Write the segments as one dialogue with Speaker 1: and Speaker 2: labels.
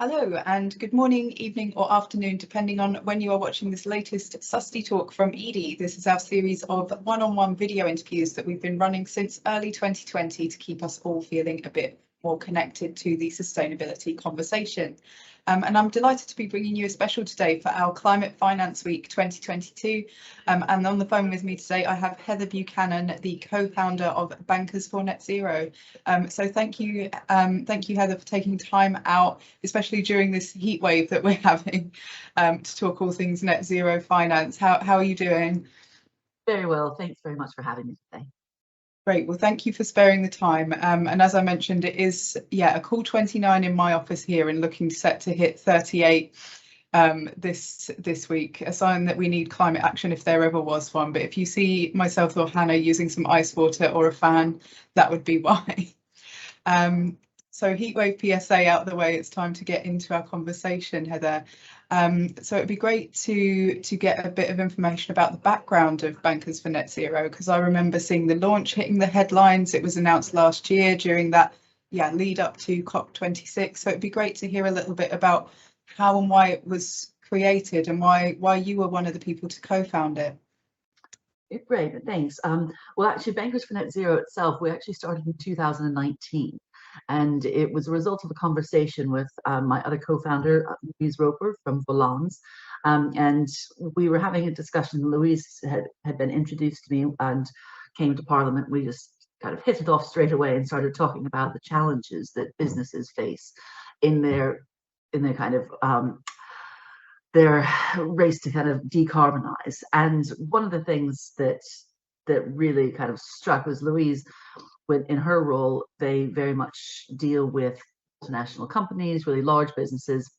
Speaker 1: Hello and good morning, evening or afternoon, depending on when you are watching this latest Susty Talk from Edie. This is our series of one-on-one video interviews that we've been running since early 2020 to keep us all feeling a bit more connected to the sustainability conversation. And I'm delighted to be bringing you a special today for our Climate Finance Week 2022. And on the phone with me today, I have Heather Buchanan, the co-founder of Bankers for NetZero. So thank you, Heather, for taking time out, especially during this heat wave that we're having, to talk all things net zero finance. How are you doing?
Speaker 2: Very well. Thanks very much for having me today.
Speaker 1: Great. Well, thank you for sparing the time. And as I mentioned, it is, a cool 29 in my office here and looking set to hit 38 this week, a sign that we need climate action if there ever was one. But if you see myself or Hannah using some ice water or a fan, that would be why. So heatwave PSA out of the way, it's time to get into our conversation, Heather. So it'd be great to get a bit of information about the background of Bankers for NetZero, because I remember seeing the launch hitting the headlines. It was announced last year during that lead up to COP26. So it'd be great to hear a little bit about how and why it was created and why you were one of the people to co-found it.
Speaker 2: Great, thanks. Well, actually, Bankers for NetZero itself, we actually started in 2019. And it was a result of a conversation with my other co-founder, Louise Roper from Volans. And we were having a discussion. Louise had been introduced to me and came to Parliament. We just kind of hit it off straight away and started talking about the challenges that businesses face in their kind of their race to kind of decarbonize. And one of the things that really kind of struck was Louise, in her role, they very much deal with international companies, really large businesses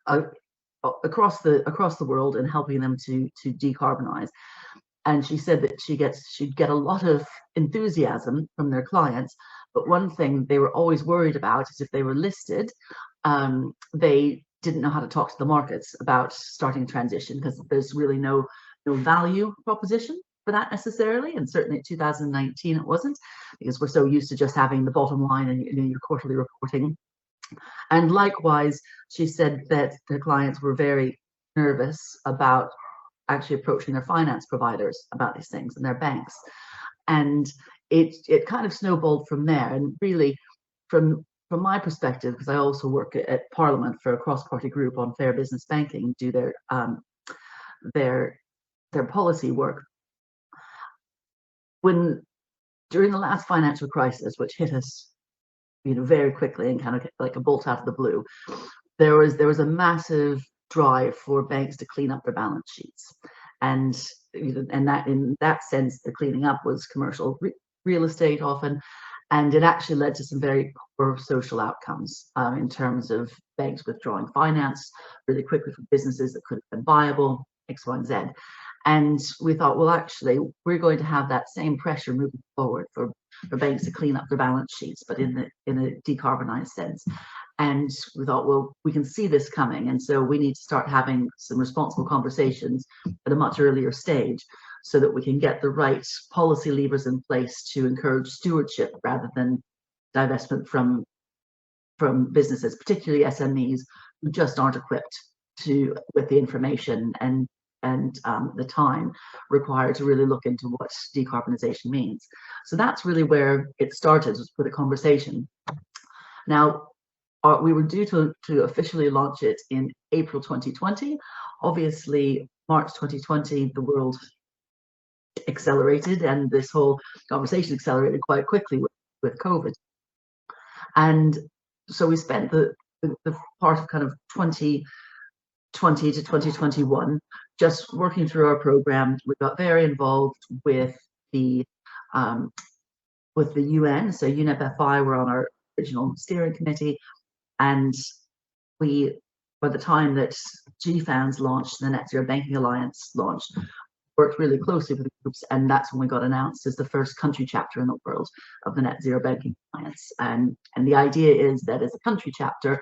Speaker 2: across the world, and helping them to decarbonize. And she said that she'd get a lot of enthusiasm from their clients, but one thing they were always worried about is if they were listed, they didn't know how to talk to the markets about starting a transition, because there's really no value proposition for that necessarily, and certainly in 2019 it wasn't, because we're so used to just having the bottom line and your quarterly reporting. And likewise, she said that their clients were very nervous about actually approaching their finance providers about these things and their banks, and it kind of snowballed from there. And really, from my perspective, because I also work at Parliament for a cross-party group on fair business banking, do their policy work. During the last financial crisis, which hit us, very quickly and kind of like a bolt out of the blue, there was a massive drive for banks to clean up their balance sheets, and that in that sense, the cleaning up was commercial real estate often, and it actually led to some very poor social outcomes in terms of banks withdrawing finance really quickly from businesses that could have been viable, X, Y, and Z. And we thought, well, actually, we're going to have that same pressure moving forward for banks to clean up their balance sheets, but in a decarbonized sense. And we thought, well, we can see this coming, and so we need to start having some responsible conversations at a much earlier stage, so that we can get the right policy levers in place to encourage stewardship rather than divestment from businesses, particularly SMEs, who just aren't equipped with the information and the time required to really look into what decarbonization means. So that's really where it started, was with a conversation. Now, we were due to officially launch it in April 2020. Obviously, March 2020, the world accelerated, and this whole conversation accelerated quite quickly with COVID. And so we spent the part of kind of 2020 to 2021 just working through our program. We got very involved with the UN, so UNEP-FI were on our original steering committee, and by the time that GFANZ launched, the Net Zero Banking Alliance launched, worked really closely with the groups, and that's when we got announced as the first country chapter in the world of the Net Zero Banking Alliance. And the idea is that as a country chapter,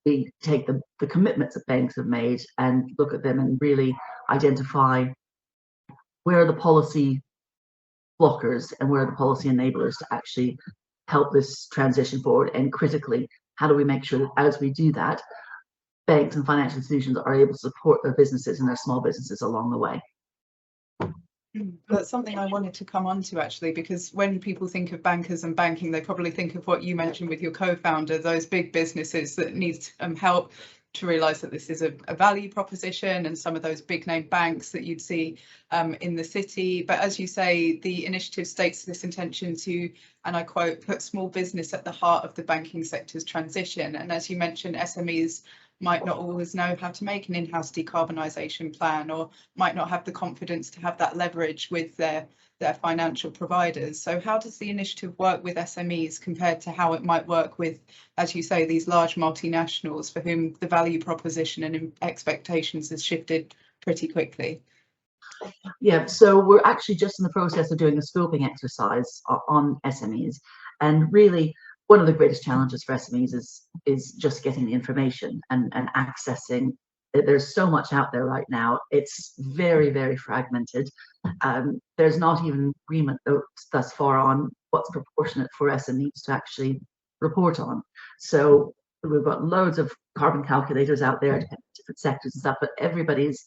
Speaker 2: we take the commitments that banks have made and look at them and really identify where are the policy blockers and where are the policy enablers to actually help this transition forward, and critically, how do we make sure that as we do that, banks and financial institutions are able to support their businesses and their small businesses along the way.
Speaker 1: That's something I wanted to come on to, actually, because when people think of bankers and banking, they probably think of what you mentioned with your co-founder, those big businesses that need help to realise that this is a value proposition, and some of those big name banks that you'd see in the city. But as you say, the initiative states this intention to, and I quote, put small business at the heart of the banking sector's transition. And as you mentioned, SMEs might not always know how to make an in-house decarbonisation plan, or might not have the confidence to have that leverage with their financial providers. So how does the initiative work with SMEs compared to how it might work with, as you say, these large multinationals for whom the value proposition and expectations has shifted pretty quickly?
Speaker 2: Yeah, so we're actually just in the process of doing a scoping exercise on SMEs, and really one of the greatest challenges for SMEs is just getting the information and accessing. There's so much out there right now. It's very, very fragmented. There's not even agreement thus far on what's proportionate for SMEs to actually report on. So we've got loads of carbon calculators out there, different sectors and stuff, but everybody's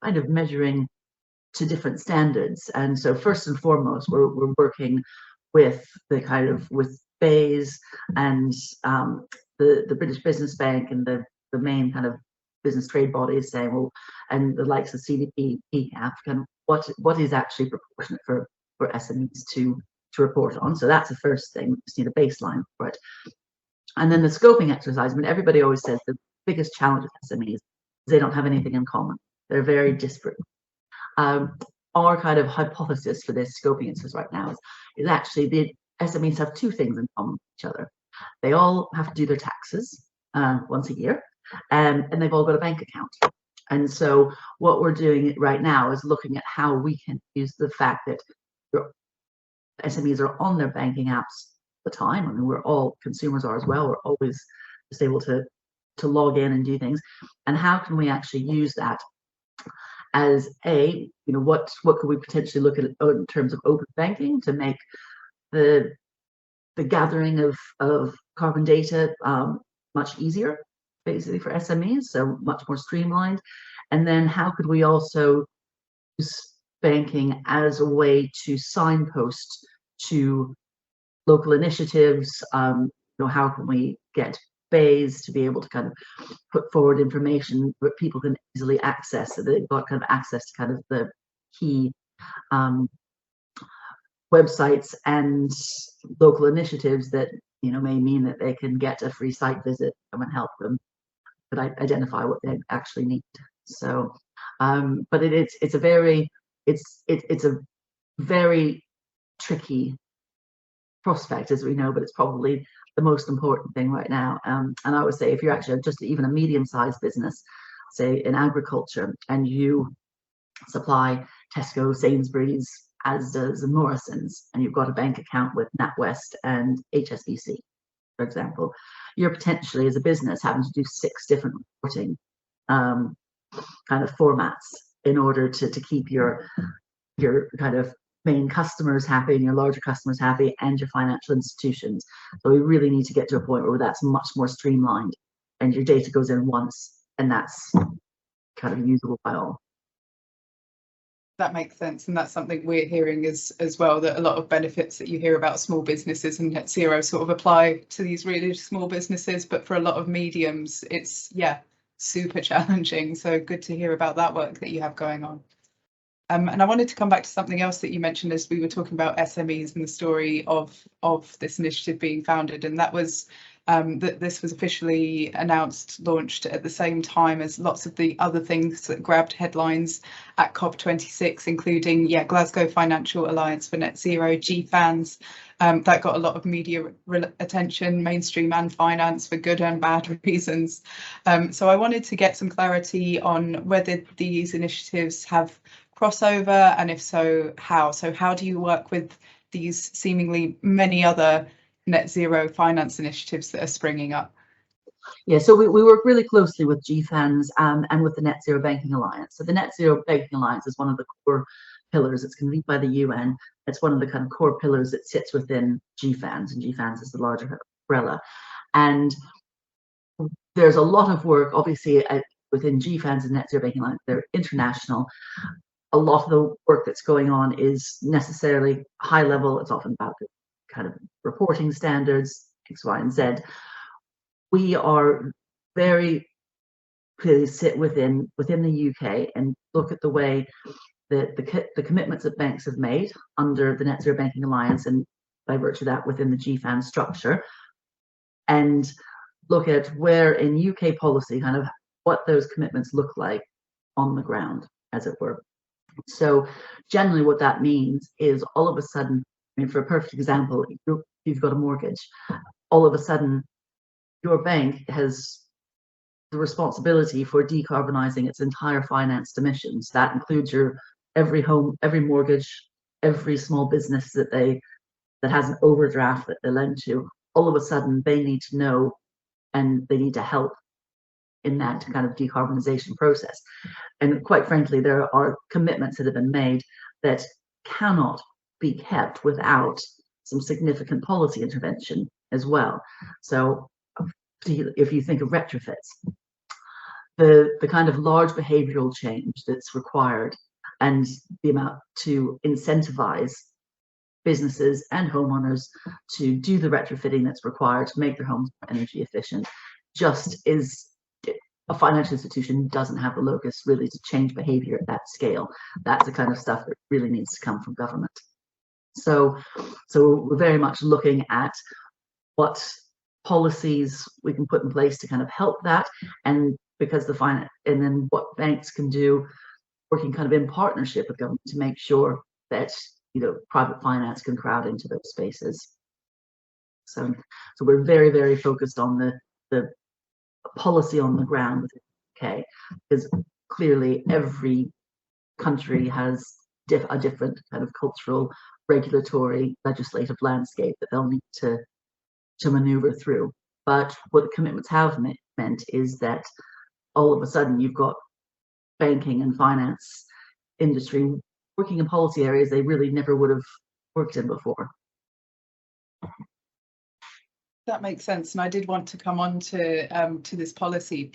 Speaker 2: kind of measuring to different standards. And so first and foremost, we're working with with BEIS and the British Business Bank and the main kind of business trade bodies, saying, well, and the likes of CDP, PCAF, kind of what is actually proportionate for SMEs to report on. So that's the first thing. We just need a baseline for it. And then the scoping exercise. I mean, everybody always says the biggest challenge with SMEs is they don't have anything in common. They're very disparate. Our kind of hypothesis for this scoping exercise right now is actually the SMEs have two things in common with each other. They all have to do their taxes once a year, and they've all got a bank account. And so what we're doing right now is looking at how we can use the fact that SMEs are on their banking apps all the time. I mean, we're all, consumers are as well. We're always just able to log in and do things. And how can we actually use that as what could we potentially look at in terms of open banking to make the gathering of carbon data much easier, basically, for SMEs, so much more streamlined. And then how could we also use banking as a way to signpost to local initiatives? How can we get BEIS to be able to kind of put forward information that people can easily access, so they've got kind of access to kind of the key websites and local initiatives that may mean that they can get a free site visit and help them but identify what they actually need. So but it's a very tricky prospect, as we know, but it's probably the most important thing right now. And I would say if you're actually just even a medium-sized business, say in agriculture, and you supply Tesco, Sainsbury's, Asda's and Morrison's, and you've got a bank account with NatWest and HSBC, for example, you're potentially, as a business, having to do 6 different reporting kind of formats in order to keep your kind of main customers happy and your larger customers happy and your financial institutions. So we really need to get to a point where that's much more streamlined and your data goes in once and that's kind of usable by all.
Speaker 1: That makes sense, and that's something we're hearing as well, that a lot of benefits that you hear about small businesses and NetZero sort of apply to these really small businesses, but for a lot of mediums it's super challenging. So good to hear about that work that you have going on. And I wanted to come back to something else that you mentioned as we were talking about SMEs and the story of this initiative being founded, and that was that this was officially launched at the same time as lots of the other things that grabbed headlines at COP26, including Glasgow Financial Alliance for NetZero, GFANZ, that got a lot of media attention, mainstream and finance, for good and bad reasons. So I wanted to get some clarity on whether these initiatives have crossover, and if so, how? So how do you work with these seemingly many other NetZero finance initiatives that are springing up?
Speaker 2: Yeah, so we work really closely with GFANZ and with the NetZero Banking Alliance. So the NetZero Banking Alliance is one of the core pillars. It's convened by the UN. It's one of the kind of core pillars that sits within GFANZ, and GFANZ is the larger umbrella. And there's a lot of work, obviously, within GFANZ and NetZero Banking Alliance. They're international. A lot of the work that's going on is necessarily high level. It's often about the kind of reporting standards, X, Y, and Z. We are very clearly sit within the UK and look at the way that the commitments that banks have made under the NetZero Banking Alliance, and by virtue of that within the GFAN structure, and look at where in UK policy kind of what those commitments look like on the ground, as it were. So generally what that means is all of a sudden, I mean, for a perfect example, you've got a mortgage, all of a sudden your bank has the responsibility for decarbonizing its entire financed emissions. That includes your every home, every mortgage, every small business that has an overdraft that they lend to. All of a sudden they need to know, and they need to help in that kind of decarbonization process. And quite frankly, there are commitments that have been made that cannot be kept without some significant policy intervention as well. So if you think of retrofits, the kind of large behavioral change that's required and the amount to incentivize businesses and homeowners to do the retrofitting that's required to make their homes more energy efficient just is, a financial institution doesn't have the locus really to change behavior at that scale. That's the kind of stuff that really needs to come from government. So we're very much looking at what policies we can put in place to kind of help that, and because and then what banks can do, working kind of in partnership with government to make sure that private finance can crowd into those spaces. So we're very, very focused on the policy on the ground with the UK, because clearly every country has a different kind of cultural, regulatory, legislative landscape that they'll need to maneuver through. But what the commitments have meant is that all of a sudden you've got banking and finance industry working in policy areas they really never would have worked in before.
Speaker 1: That makes sense, and I did want to come on to this policy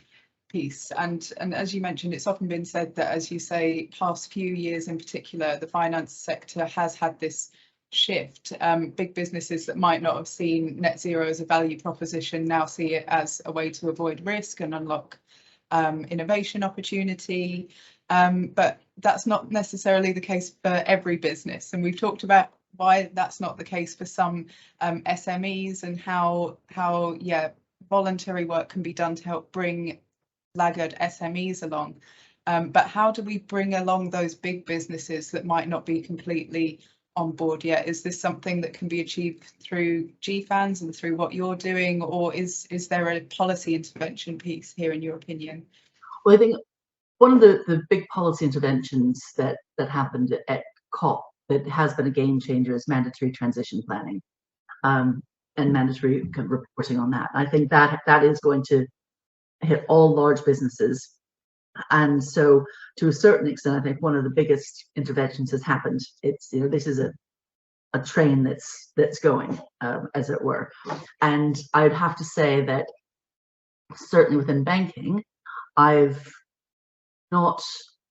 Speaker 1: piece, and as you mentioned, it's often been said that, as you say, past few years in particular, the finance sector has had this shift. Big businesses that might not have seen net zero as a value proposition now see it as a way to avoid risk and unlock innovation opportunity, but that's not necessarily the case for every business, and we've talked about why that's not the case for some SMEs, and how voluntary work can be done to help bring laggard SMEs along. But how do we bring along those big businesses that might not be completely on board yet? Is this something that can be achieved through GFANZ and through what you're doing, or is there a policy intervention piece here, in your opinion?
Speaker 2: Well, I think one of the big policy interventions that happened at COP that has been a game changer is mandatory transition planning, and mandatory kind of reporting on that. I think that is going to hit all large businesses, and so to a certain extent, I think one of the biggest interventions has happened. It's this is a train that's going, as it were, and I'd have to say that certainly within banking, I've not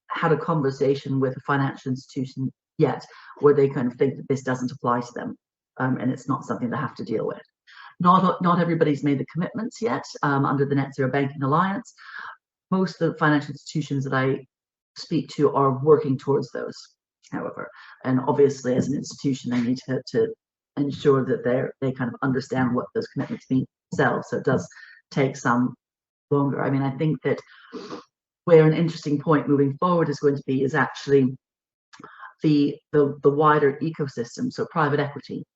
Speaker 2: had a conversation with a financial institution yet where they kind of think that this doesn't apply to them, and it's not something they have to deal with. Not everybody's made the commitments yet under the NetZero Banking Alliance. Most of the financial institutions that I speak to are working towards those, however, and obviously as an institution they need to ensure that they kind of understand what those commitments mean themselves, so it does take some longer. I mean, I think that where an interesting point moving forward is going to be is actually the wider ecosystem. So private equity,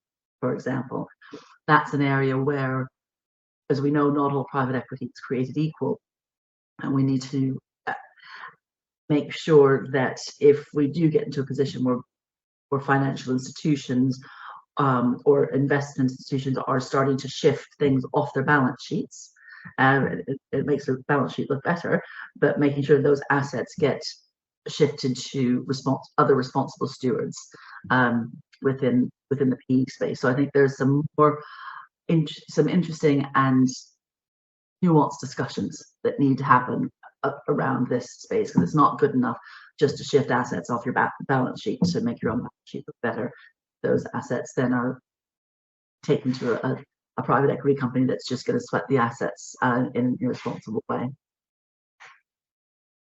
Speaker 2: for example, that's an area where, as we know, not all private equity is created equal, and we need to make sure that if we do get into a position where financial institutions or investment institutions are starting to shift things off their balance sheets, it makes their balance sheet look better, but making sure those assets get shifted to other responsible stewards within the PE space. So I think there's some interesting and nuanced discussions that need to happen around this space, because it's not good enough just to shift assets off your balance sheet to make your own balance sheet look better. Those assets then are taken to a private equity company that's just going to sweat the assets in an irresponsible way.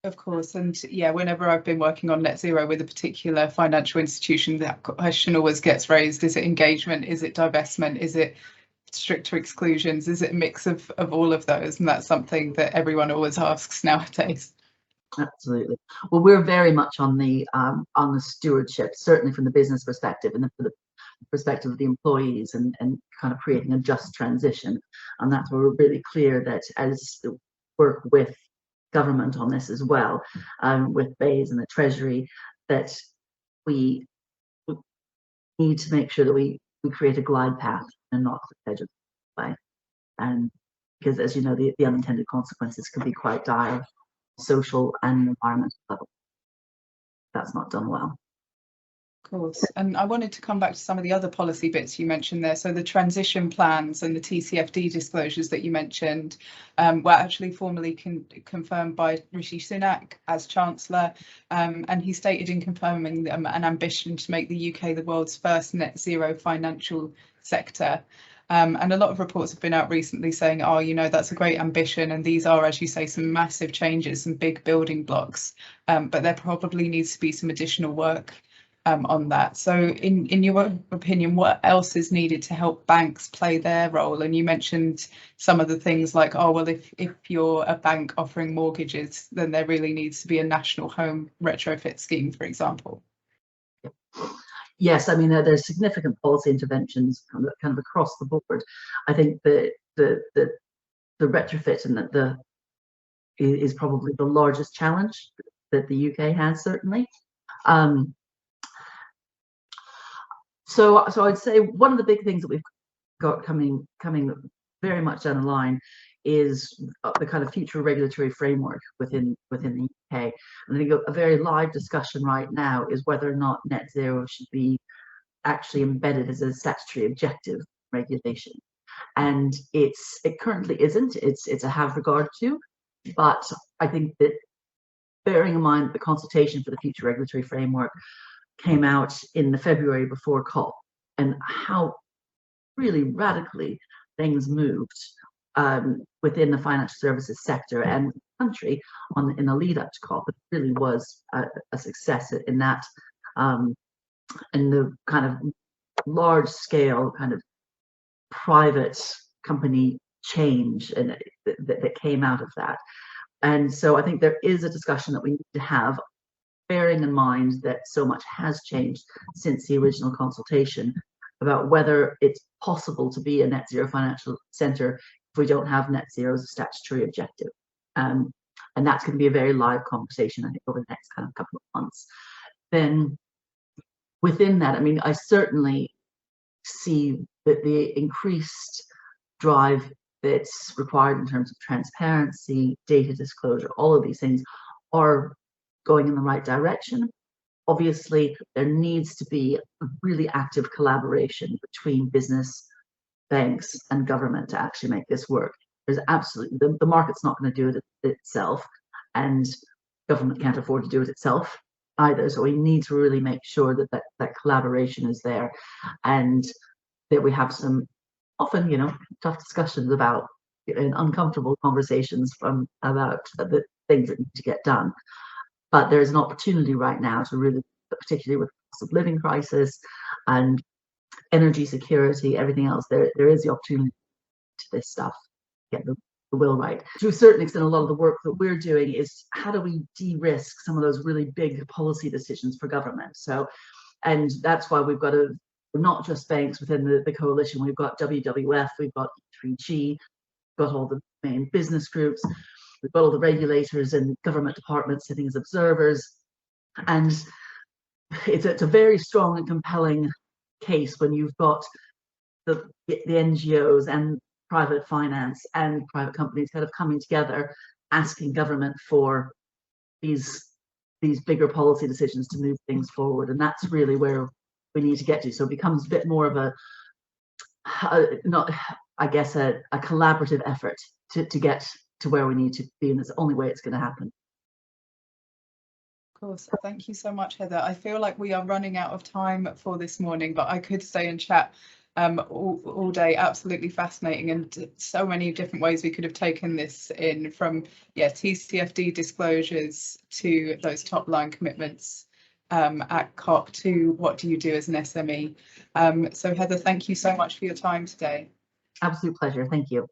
Speaker 1: Of course, and yeah, whenever I've been working on NetZero with a particular financial institution, that question always gets raised. Is it engagement? Is it divestment? Is it stricter exclusions? Is it a mix of all of those? And that's something that everyone always asks nowadays.
Speaker 2: Absolutely. Well, we're very much on the stewardship, certainly from the business perspective and the perspective of the employees, and kind of creating a just transition. And that's where we're really clear that as we work with government on this as well, with BEIS and the Treasury, that we need to make sure that we create a glide path and not cliff edge of the way. And because, as you know, the unintended consequences can be quite dire, social and environmental level. That's not done well.
Speaker 1: Of course, and I wanted to come back to some of the other policy bits you mentioned there. So the transition plans and the TCFD disclosures that you mentioned were actually formally confirmed by Rishi Sunak as Chancellor, and he stated in confirming an ambition to make the UK the world's first net zero financial sector. And a lot of reports have been out recently saying, oh, you know, that's a great ambition, and these are, as you say, some massive changes, some big building blocks, but there probably needs to be some additional work on that. So in your opinion, what else is needed to help banks play their role? And you mentioned some of the things like, oh, well, if you're a bank offering mortgages, then there really needs to be a national home retrofit scheme, for example.
Speaker 2: Yes, I mean, there's significant policy interventions kind of across the board. I think the retrofit and is probably the largest challenge that the UK has, certainly. So I'd say one of the big things that we've got coming very much down the line is the kind of future regulatory framework within the UK. And I think a very live discussion right now is whether or not net zero should be actually embedded as a statutory objective regulation. And it currently isn't. It's a have regard to, but I think that, bearing in mind the consultation for the future regulatory framework came out in the February before COP, and how really radically things moved within the financial services sector and the country in the lead up to COP. It really was a success in that, in the kind of large scale kind of private company change and that came out of that. And so I think there is a discussion that we need to have, bearing in mind that so much has changed since the original consultation, about whether it's possible to be a net zero financial centre if we don't have net zero as a statutory objective. And that's going to be a very live conversation, I think, over the next kind of couple of months. Then within that, I mean, I certainly see that the increased drive that's required in terms of transparency, data disclosure, all of these things are going in the right direction. Obviously, there needs to be a really active collaboration between business, banks, and government to actually make this work. There's absolutely, the market's not going to do it itself, and government can't afford to do it itself either. So we need to really make sure that that collaboration is there, and that we have some often, you know, tough discussions about, and uncomfortable conversations about the things that need to get done. But there's an opportunity right now to really, particularly with the cost of living crisis and energy security, everything else, there is the opportunity to this stuff, get the will right. To a certain extent, a lot of the work that we're doing is how do we de-risk some of those really big policy decisions for government. So, and that's why we've got not just banks within the coalition, we've got WWF, we've got E3G, we've got all the main business groups, we've got all the regulators and government departments sitting as observers. And it's a very strong and compelling case when you've got the NGOs and private finance and private companies kind of coming together, asking government for these bigger policy decisions to move things forward. And that's really where we need to get to. So it becomes a bit more of a collaborative effort to get to where we need to be, and it's the only way it's going to happen.
Speaker 1: Of course. Thank you so much, Heather. I feel like we are running out of time for this morning, but I could stay and chat all day. Absolutely fascinating, and so many different ways we could have taken this in, from TCFD disclosures to those top line commitments at COP to what do you do as an SME. So Heather, thank you so much for your time today.
Speaker 2: Absolute pleasure. Thank you.